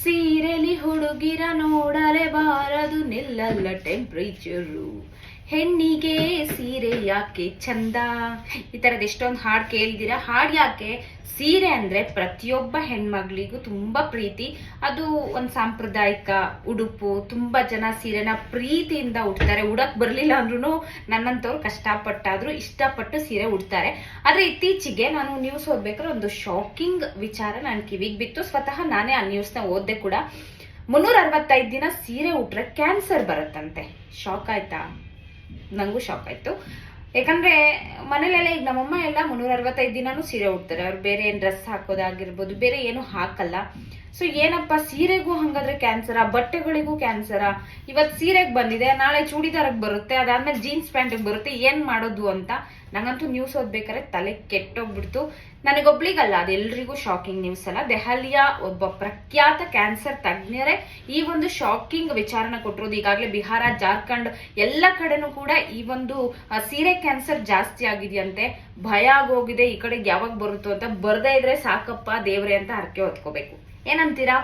ಸೀರೆಲಿ ಹುಡುಗಿರ ನೋಡಲೇಬಾರದು ನಿಲ್ಲಲ್ಲ ಟೆಂಪ್ರೇಚರು, ಹೆಣ್ಣಿಗೆ ಸೀರೆ ಯಾಕೆ ಚಂದ. ಈ ತರದ ಎಷ್ಟೊಂದು ಹಾಡು ಕೇಳಿದಿರ. ಹಾಡು ಯಾಕೆ, ಸೀರೆ ಅಂದ್ರೆ ಪ್ರತಿಯೊಬ್ಬ ಹೆಣ್ಮಗಳಿಗೂ ತುಂಬಾ ಪ್ರೀತಿ. ಅದು ಒಂದು ಸಾಂಪ್ರದಾಯಿಕ ಉಡುಪು. ತುಂಬಾ ಜನ ಸೀರೆನ ಪ್ರೀತಿಯಿಂದ ಉಡ್ತಾರೆ. ಉಡಕ್ ಬರ್ಲಿಲ್ಲ ಅಂದ್ರೂ ನನ್ನಂತವ್ರು ಕಷ್ಟಪಟ್ಟಾದ್ರೂ ಇಷ್ಟಪಟ್ಟು ಸೀರೆ ಉಡ್ತಾರೆ. ಆದ್ರೆ ಇತ್ತೀಚೆಗೆ ನಾನು ನ್ಯೂಸ್ ಓದ್ಬೇಕಾದ್ರೆ ಒಂದು ಶಾಕಿಂಗ್ ವಿಚಾರ ನನ್ನ ಕಿವಿಗೆ ಬಿತ್ತು. ಸ್ವತಃ ನಾನೇ ಆ ನ್ಯೂಸ್ನ ಓದ್ದೆ ಕೂಡ. 365 ದಿನ ಸೀರೆ ಉಟ್ರೆ ಕ್ಯಾನ್ಸರ್ ಬರುತ್ತಂತೆ. ಶಾಕ್ ಆಯ್ತಾ? ನಂಗೂ ಶಾಕ್ ಆಯ್ತು. ಯಾಕಂದ್ರೆ ಮನೇಲೆಲ್ಲ ಈಗ ನಮ್ಮಮ್ಮ ಎಲ್ಲ 365 ದಿನಾನು ಸೀರೆ ಉಡ್ತಾರೆ. ಅವ್ರು ಬೇರೆ ಏನ್ ಡ್ರೆಸ್ ಹಾಕೋದಾಗಿರ್ಬೋದು, ಬೇರೆ ಏನು ಹಾಕಲ್ಲ. ಸೊ ಏನಪ್ಪ, ಸೀರೆಗೂ ಹಂಗಾದ್ರೆ ಕ್ಯಾನ್ಸರಾ, ಬಟ್ಟೆಗಳಿಗೂ ಕ್ಯಾನ್ಸರಾ? ಇವತ್ ಸೀರೆಗೆ ಬಂದಿದೆ, ನಾಳೆ ಚೂಡಿದಾರಕ್ಕೆ ಬರುತ್ತೆ, ಅದಾದ್ಮೇಲೆ ಜೀನ್ಸ್ ಪ್ಯಾಂಟ್ಗೆ ಬರುತ್ತೆ, ಏನ್ ಮಾಡೋದು ಅಂತ ನಂಗಂತೂ ನ್ಯೂಸ್ ಓದ್ಬೇಕಾದ್ರೆ ತಲೆ ಕೆಟ್ಟೋಗ್ಬಿಡ್ತು. ನನಗೊಬ್ಳಿಗಲ್ಲ, ಅದೆಲ್ರಿಗೂ ಶಾಕಿಂಗ್ ನ್ಯೂಸ್ ಅಲ್ಲ. ದೆಹಲಿಯ ಒಬ್ಬ ಪ್ರಖ್ಯಾತ ಕ್ಯಾನ್ಸರ್ ತಜ್ಞರೇ ಈ ಒಂದು ಶಾಕಿಂಗ್ ವಿಚಾರನ ಕೊಟ್ಟಿರೋದು. ಈಗಾಗಲೇ ಬಿಹಾರ, ಜಾರ್ಖಂಡ್ ಎಲ್ಲ ಕಡೆನೂ ಕೂಡ ಈ ಒಂದು ಸೀರೆ ಕ್ಯಾನ್ಸರ್ ಜಾಸ್ತಿ ಆಗಿದೆಯಂತೆ. ಭಯ ಆಗೋಗಿದೆ ಈ ಕಡೆಗೆ ಯಾವಾಗ ಬರುತ್ತೋ ಅಂತ. ಬರ್ದೇ ಇದ್ರೆ ಸಾಕಪ್ಪ ದೇವ್ರೆ ಅಂತ ಹರಕೆ ಹೊತ್ಕೋಬೇಕು. ಏನಂತೀರಾ?